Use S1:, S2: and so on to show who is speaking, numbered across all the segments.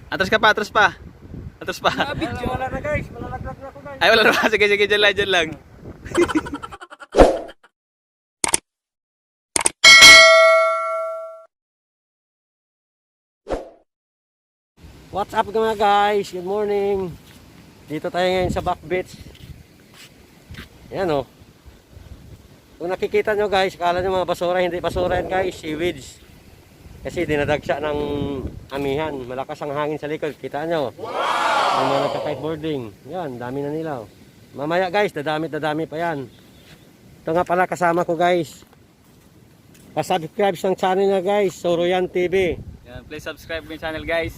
S1: Atras ka pa, atras pa. Atras pa.
S2: Wala na guys, malalaglag na ako guys.
S1: Ay, wala na. Sige, sige, dyan lang, dyan lang.
S2: What's up mga guys? Good morning. Dito tayo ngayon sa back beach. Yan o. Kung nakikita nyo guys, kala nyo mga basura, hindi basura yan guys, seaweeds. Kasi dinadagsya ng amihan. Malakas ang hangin sa likod, kita nyo. Wow! Yung mga nagka-kiteboarding. Yan, dami na nila. Mamaya guys, dadami pa yan. Ito nga pala kasama ko guys. Pa-subscribe sa channel niya guys, Soroyan TV.
S1: Yan, please subscribe my channel guys.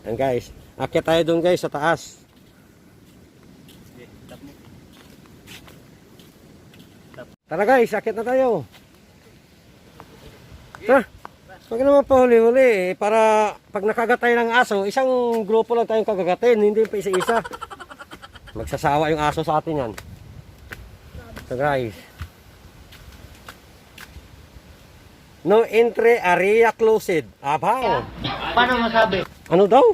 S2: Yan guys, akyat tayo doon guys sa taas. Tara guys, akyat na tayo. Tara, huwag naman pa huli-huli para pag nakagatay ng aso, isang grupo lang tayong kagagatin, hindi pa isa-isa. Magsasawa yung aso sa atin yan. So guys, no entry, area closed. Abaw.
S3: Paano masabi?
S2: Ano daw?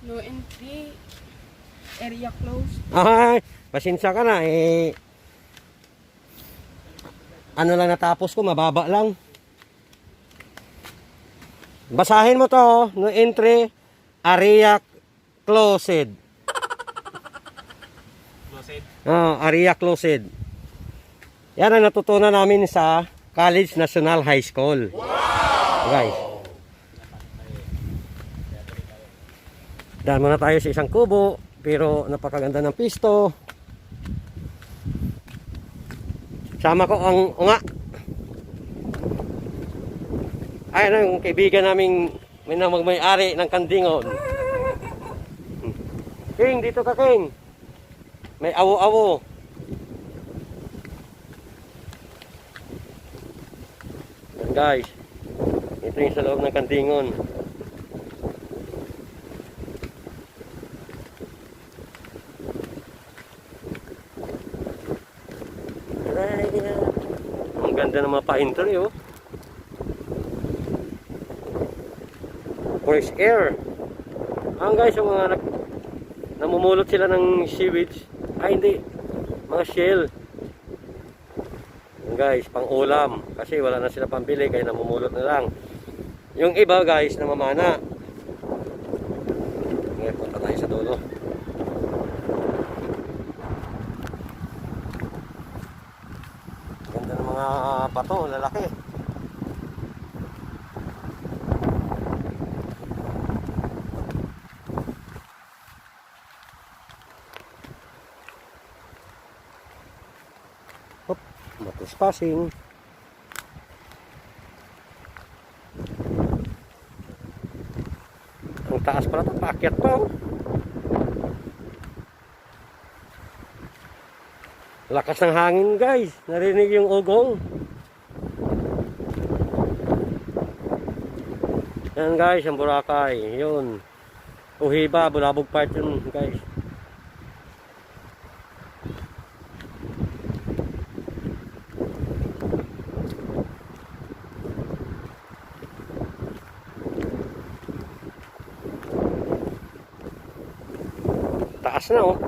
S4: No entry, area closed.
S2: Ay, pasensya ka na eh. Ano lang natapos ko, mababa lang. Basahin mo to, no entry, area closed.
S1: Closed.
S2: Area closed. Yan ang natutunan namin sa College National High School. Wow! Guys. Dahil muna tayo sa isang kubo, pero napakaganda ng pisto. Sama ko ang unga. Ay, yung kaibigan naming may-ari ng Kandingon. King, dito ka King. May awo-awo. Yan guys. Ito yung sa loob ng Kandingon. Ang ganda ng mga painter oh. Fresh air. Guys, yung mga namumulot sila ng seaweeds. Ay hindi, mga shell. Guys, pang ulam. Kasi wala na sila pambili, kaya namumulot na lang. Yung iba guys, namamana. Ngayon, punta tayo sa dulo. Ganda ng mga bato, lalaki. Hop, matos passing. Ang taas pala ito, paakyat pa oh. Lakas ng hangin guys, narinig yung ugong. Yan guys, ang Boracay, yun. Uhiba, Bulabog Part yun guys. Taas na oh.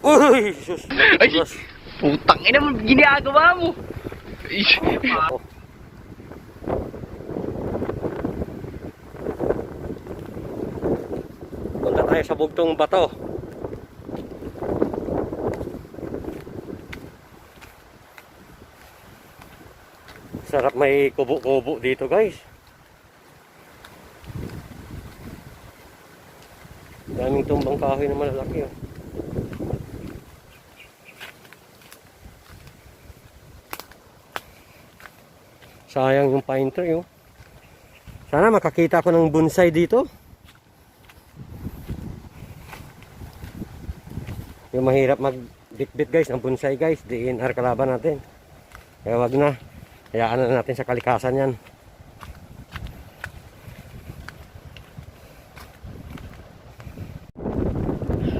S2: Uy, sus.
S3: Ay, putang ina mo, ginagawa mo.
S2: Oh. Punta tayo sa bugtong bato. Sarap may kubo-kubo dito guys. Daming tumbang kahoy na malalaki oh. Sayang yung pine tree oh. Sana makakita ko ng bonsai dito. Yung mahirap mag-bit-bit guys ng bonsai guys, DNR kalaban natin. Kaya wag na. Hayaan na natin sa kalikasan yan.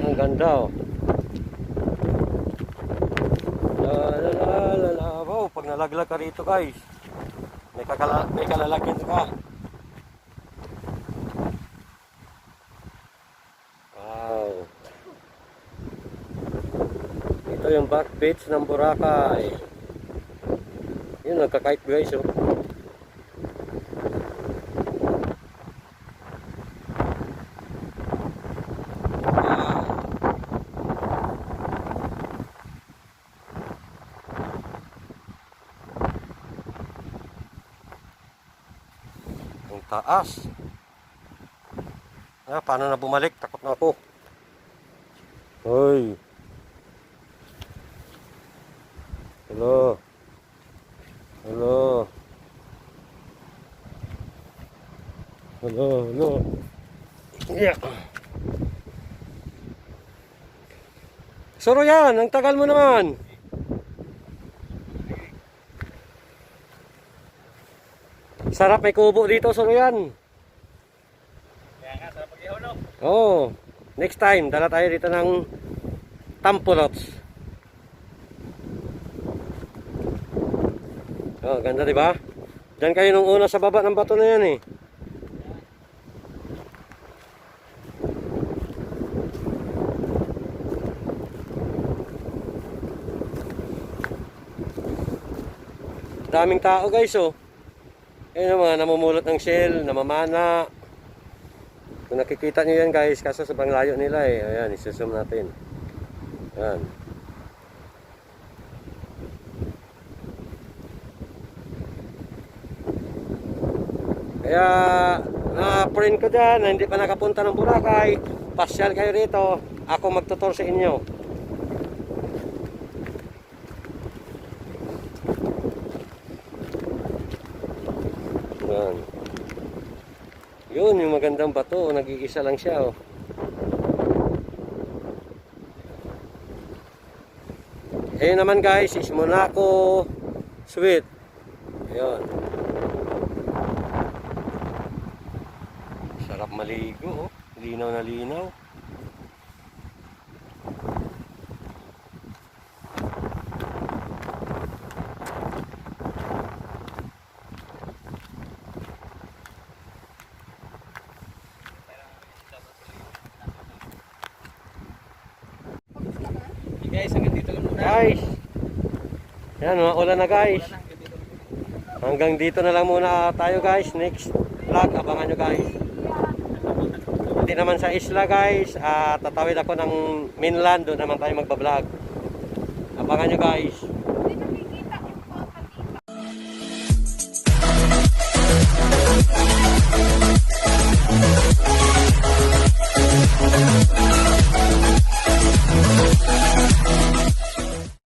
S2: Ang ganda oh. Wow, pag nalaglag ka rito guys, may kalalagyan ka. back beach ng Boracay. Yun, nagkakite guys, oh. Ang taas. Ah, paano na bumalik? Takot na ako. Hoy. Hello. Hello. Hello, hello. Yeah. Suro yan, ang tagal mo naman. Sarap, may kubo dito, suro yan.
S1: Kaya nga, sarap pag-ihaw, no?
S2: Oo. Next time, dala tayo dito ng tampulots. Oh, ganda 'di ba? Diyan kayo nung una sa baba ng bato na 'yan eh. Daming tao guys oh. Ayun mga namumulot ng shell, namamana. Kung nakikita nyo yan guys, kaso sobrang layo nila eh. Ayan, isusum natin. Ayan. Kaya, na-friend ko dyan na hindi pa nakapunta ng Boracay, pasyal kayo rito. Ako magtutur sa inyo. Ayan. Yun, yung magandang bato, nag-iisa lang siya oh. Ayun naman guys, is Monaco Sweet. Ayun. Sarap maligo oh. Linaw na linaw.
S1: Guys, hanggang dito lang muna.
S2: Guys. Yan, ulan na guys. Hanggang dito na lang muna tayo guys. Next vlog, abangan nyo guys. Hindi naman sa isla guys. Tatawid ako ng mainland. Doon naman tayo magbablog. Abangan nyo guys.